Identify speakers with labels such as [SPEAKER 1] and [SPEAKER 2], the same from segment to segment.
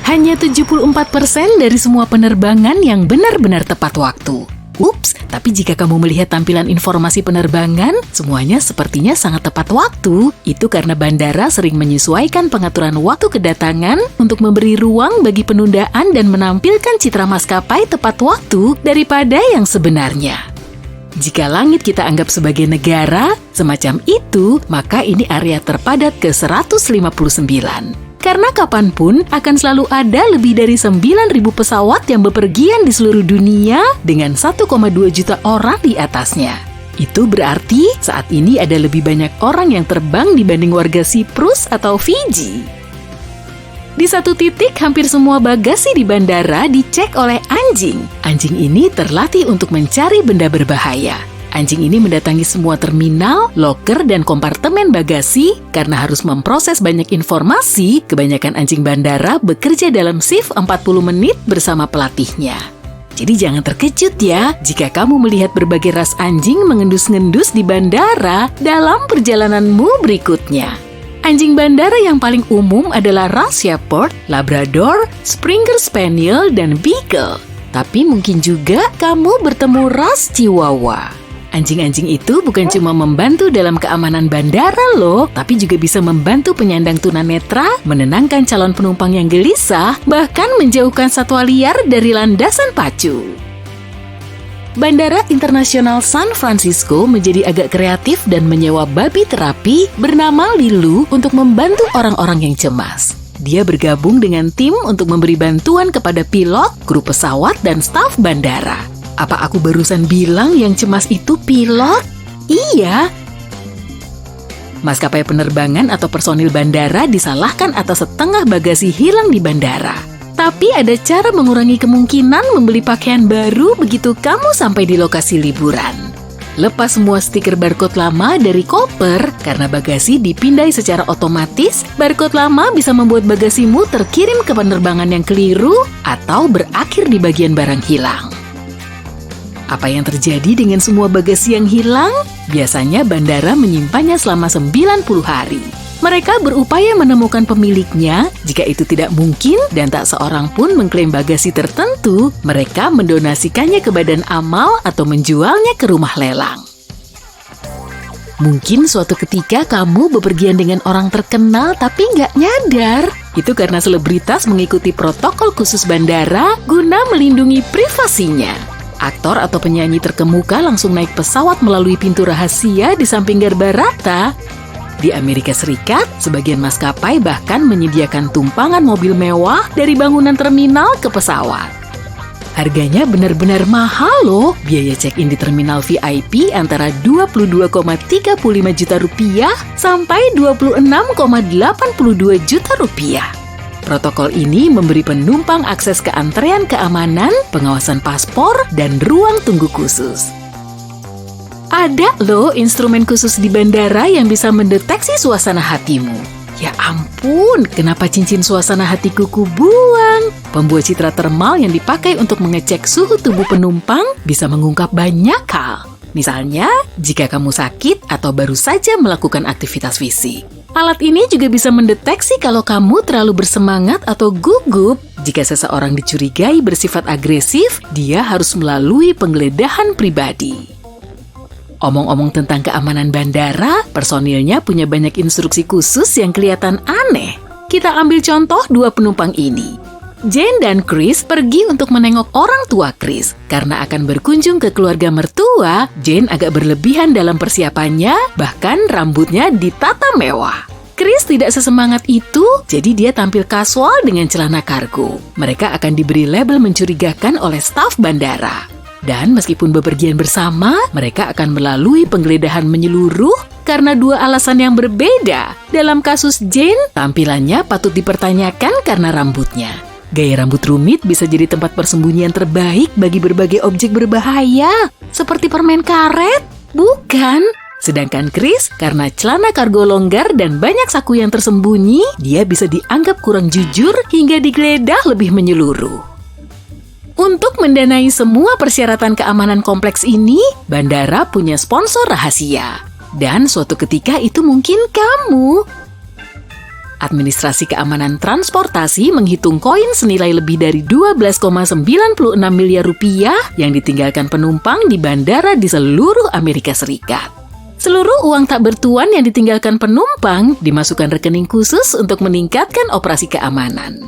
[SPEAKER 1] Hanya 74% dari semua penerbangan yang benar-benar tepat waktu. Ups, tapi jika kamu melihat tampilan informasi penerbangan, semuanya sepertinya sangat tepat waktu. Itu karena bandara sering menyesuaikan pengaturan waktu kedatangan untuk memberi ruang bagi penundaan dan menampilkan citra maskapai tepat waktu daripada yang sebenarnya. Jika langit kita anggap sebagai negara, semacam itu, maka ini area terpadat ke-159. Karena kapanpun akan selalu ada lebih dari 9.000 pesawat yang bepergian di seluruh dunia dengan 1,2 juta orang di atasnya. Itu berarti saat ini ada lebih banyak orang yang terbang dibanding warga Siprus atau Fiji. Di satu titik, hampir semua bagasi di bandara dicek oleh anjing. Anjing ini terlatih untuk mencari benda berbahaya. Anjing ini mendatangi semua terminal, loker, dan kompartemen bagasi karena harus memproses banyak informasi. Kebanyakan anjing bandara bekerja dalam shift 40 menit bersama pelatihnya. Jadi jangan terkejut ya jika kamu melihat berbagai ras anjing mengendus-ngendus di bandara dalam perjalananmu berikutnya. Anjing bandara yang paling umum adalah ras Shepherd, Labrador, Springer Spaniel, dan Beagle. Tapi mungkin juga kamu bertemu ras Chihuahua. Anjing-anjing itu bukan cuma membantu dalam keamanan bandara loh, tapi juga bisa membantu penyandang tunanetra, menenangkan calon penumpang yang gelisah, bahkan menjauhkan satwa liar dari landasan pacu. Bandara Internasional San Francisco menjadi agak kreatif dan menyewa babi terapi bernama Lilu untuk membantu orang-orang yang cemas. Dia bergabung dengan tim untuk memberi bantuan kepada pilot, kru pesawat, dan staf bandara. Apa aku barusan bilang yang cemas itu pilot? Iya. Maskapai penerbangan atau personil bandara disalahkan atas setengah bagasi hilang di bandara. Tapi ada cara mengurangi kemungkinan membeli pakaian baru begitu kamu sampai di lokasi liburan. Lepas semua stiker barcode lama dari koper, karena bagasi dipindai secara otomatis, barcode lama bisa membuat bagasimu terkirim ke penerbangan yang keliru atau berakhir di bagian barang hilang. Apa yang terjadi dengan semua bagasi yang hilang? Biasanya bandara menyimpannya selama 90 hari. Mereka berupaya menemukan pemiliknya. Jika itu tidak mungkin dan tak seorang pun mengklaim bagasi tertentu, mereka mendonasikannya ke badan amal atau menjualnya ke rumah lelang. Mungkin suatu ketika kamu bepergian dengan orang terkenal tapi nggak nyadar. Itu karena selebritas mengikuti protokol khusus bandara guna melindungi privasinya. Aktor atau penyanyi terkemuka langsung naik pesawat melalui pintu rahasia di samping Garbarata. Di Amerika Serikat, sebagian maskapai bahkan menyediakan tumpangan mobil mewah dari bangunan terminal ke pesawat. Harganya benar-benar mahal loh. Biaya check-in di terminal VIP antara 22,35 juta rupiah sampai 26,82 juta rupiah. Protokol ini memberi penumpang akses ke antrean keamanan, pengawasan paspor, dan ruang tunggu khusus. Ada loh instrumen khusus di bandara yang bisa mendeteksi suasana hatimu. Ya ampun, kenapa cincin suasana hatiku kubuang? Pembuat citra termal yang dipakai untuk mengecek suhu tubuh penumpang bisa mengungkap banyak hal. Misalnya, jika kamu sakit atau baru saja melakukan aktivitas fisik. Alat ini juga bisa mendeteksi kalau kamu terlalu bersemangat atau gugup. Jika seseorang dicurigai bersifat agresif, dia harus melalui penggeledahan pribadi. Omong-omong tentang keamanan bandara, personilnya punya banyak instruksi khusus yang kelihatan aneh. Kita ambil contoh dua penumpang ini. Jane dan Chris pergi untuk menengok orang tua Chris. Karena akan berkunjung ke keluarga mertua, Jane agak berlebihan dalam persiapannya, bahkan rambutnya ditata mewah. Chris tidak sesemangat itu, jadi dia tampil kasual dengan celana kargo. Mereka akan diberi label mencurigakan oleh staf bandara. Dan meskipun bepergian bersama, mereka akan melalui penggeledahan menyeluruh karena dua alasan yang berbeda. Dalam kasus Jane, tampilannya patut dipertanyakan karena rambutnya. Gaya rambut rumit bisa jadi tempat persembunyian terbaik bagi berbagai objek berbahaya, seperti permen karet, bukan? Sedangkan Chris, karena celana kargo longgar dan banyak saku yang tersembunyi, dia bisa dianggap kurang jujur hingga digeledah lebih menyeluruh. Untuk mendanai semua persyaratan keamanan kompleks ini, bandara punya sponsor rahasia. Dan suatu ketika itu mungkin kamu. Administrasi Keamanan Transportasi menghitung koin senilai lebih dari 12,96 miliar rupiah yang ditinggalkan penumpang di bandara di seluruh Amerika Serikat. Seluruh uang tak bertuan yang ditinggalkan penumpang dimasukkan rekening khusus untuk meningkatkan operasi keamanan.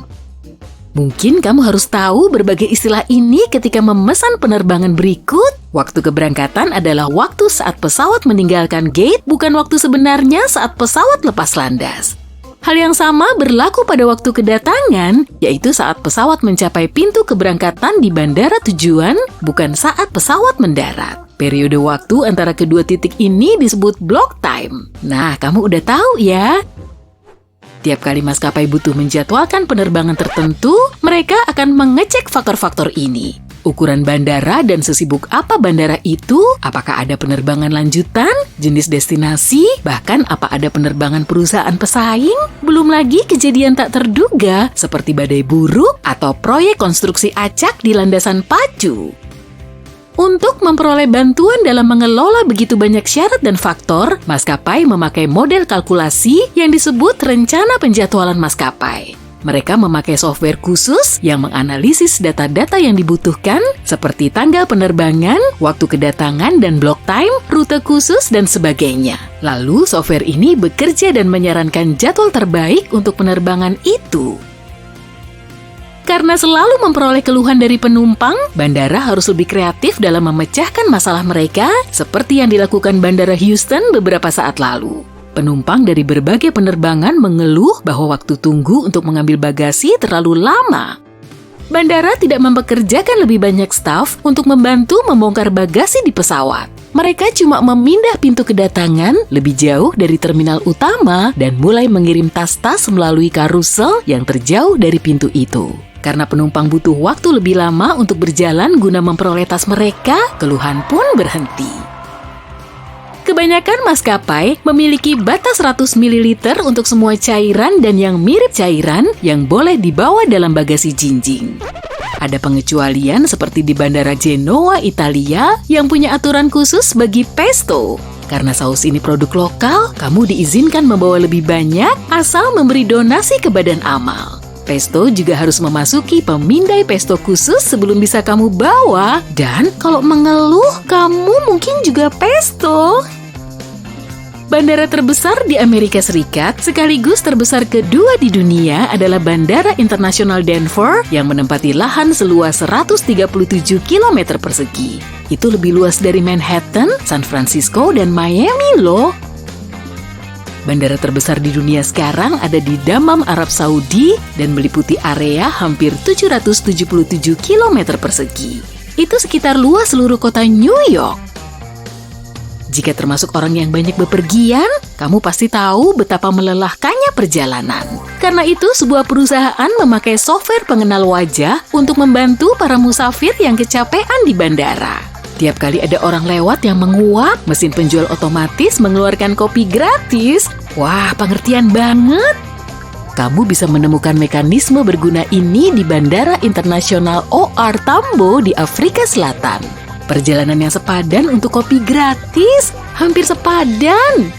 [SPEAKER 1] Mungkin kamu harus tahu berbagai istilah ini ketika memesan penerbangan berikut. Waktu keberangkatan adalah waktu saat pesawat meninggalkan gate, bukan waktu sebenarnya saat pesawat lepas landas. Hal yang sama berlaku pada waktu kedatangan, yaitu saat pesawat mencapai pintu keberangkatan di bandara tujuan, bukan saat pesawat mendarat. Periode waktu antara kedua titik ini disebut block time. Nah, kamu udah tahu ya? Tiap kali maskapai butuh menjadwalkan penerbangan tertentu, mereka akan mengecek faktor-faktor ini. Ukuran bandara dan sesibuk apa bandara itu, apakah ada penerbangan lanjutan, jenis destinasi, bahkan apa ada penerbangan perusahaan pesaing, belum lagi kejadian tak terduga seperti badai buruk atau proyek konstruksi acak di landasan pacu. Untuk memperoleh bantuan dalam mengelola begitu banyak syarat dan faktor, maskapai memakai model kalkulasi yang disebut rencana penjadwalan maskapai. Mereka memakai software khusus yang menganalisis data-data yang dibutuhkan, seperti tanggal penerbangan, waktu kedatangan dan block time, rute khusus, dan sebagainya. Lalu, software ini bekerja dan menyarankan jadwal terbaik untuk penerbangan itu. Karena selalu memperoleh keluhan dari penumpang, bandara harus lebih kreatif dalam memecahkan masalah mereka, seperti yang dilakukan Bandara Houston beberapa saat lalu. Penumpang dari berbagai penerbangan mengeluh bahwa waktu tunggu untuk mengambil bagasi terlalu lama. Bandara tidak mempekerjakan lebih banyak staf untuk membantu membongkar bagasi di pesawat. Mereka cuma memindah pintu kedatangan lebih jauh dari terminal utama dan mulai mengirim tas-tas melalui karusel yang terjauh dari pintu itu. Karena penumpang butuh waktu lebih lama untuk berjalan guna memperoleh tas mereka, keluhan pun berhenti. Kebanyakan maskapai memiliki batas 100 ml untuk semua cairan dan yang mirip cairan yang boleh dibawa dalam bagasi jinjing. Ada pengecualian seperti di Bandara Genoa, Italia, yang punya aturan khusus bagi pesto. Karena saus ini produk lokal, kamu diizinkan membawa lebih banyak asal memberi donasi ke badan amal. Pesto juga harus memasuki pemindai pesto khusus sebelum bisa kamu bawa. Dan kalau mengeluh, kamu mungkin juga pesto. Bandara terbesar di Amerika Serikat sekaligus terbesar kedua di dunia adalah Bandara Internasional Denver yang menempati lahan seluas 137 km persegi. Itu lebih luas dari Manhattan, San Francisco, dan Miami loh. Bandara terbesar di dunia sekarang ada di Dammam, Arab Saudi dan meliputi area hampir 777 km persegi. Itu sekitar luas seluruh kota New York. Jika termasuk orang yang banyak bepergian, kamu pasti tahu betapa melelahkannya perjalanan. Karena itu, sebuah perusahaan memakai software pengenal wajah untuk membantu para musafir yang kecapean di bandara. Tiap kali ada orang lewat yang menguap, mesin penjual otomatis mengeluarkan kopi gratis. Wah, pengertian banget! Kamu bisa menemukan mekanisme berguna ini di Bandara Internasional OR Tambo di Afrika Selatan. Perjalanan yang sepadan untuk kopi gratis, hampir sepadan.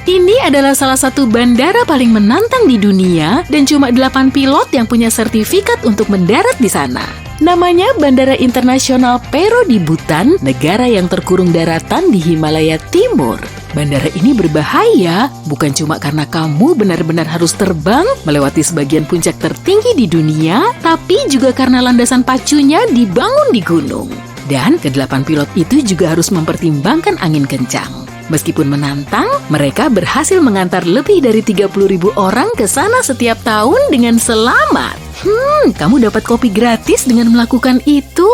[SPEAKER 1] Ini adalah salah satu bandara paling menantang di dunia dan cuma 8 pilot yang punya sertifikat untuk mendarat di sana. Namanya Bandara Internasional Pero di Butan, negara yang terkurung daratan di Himalaya Timur. Bandara ini berbahaya bukan cuma karena kamu benar-benar harus terbang melewati sebagian puncak tertinggi di dunia, tapi juga karena landasan pacunya dibangun di gunung. Dan ke-8 pilot itu juga harus mempertimbangkan angin kencang. Meskipun menantang, mereka berhasil mengantar lebih dari 30.000 orang ke sana setiap tahun dengan selamat. Kamu dapat kopi gratis dengan melakukan itu?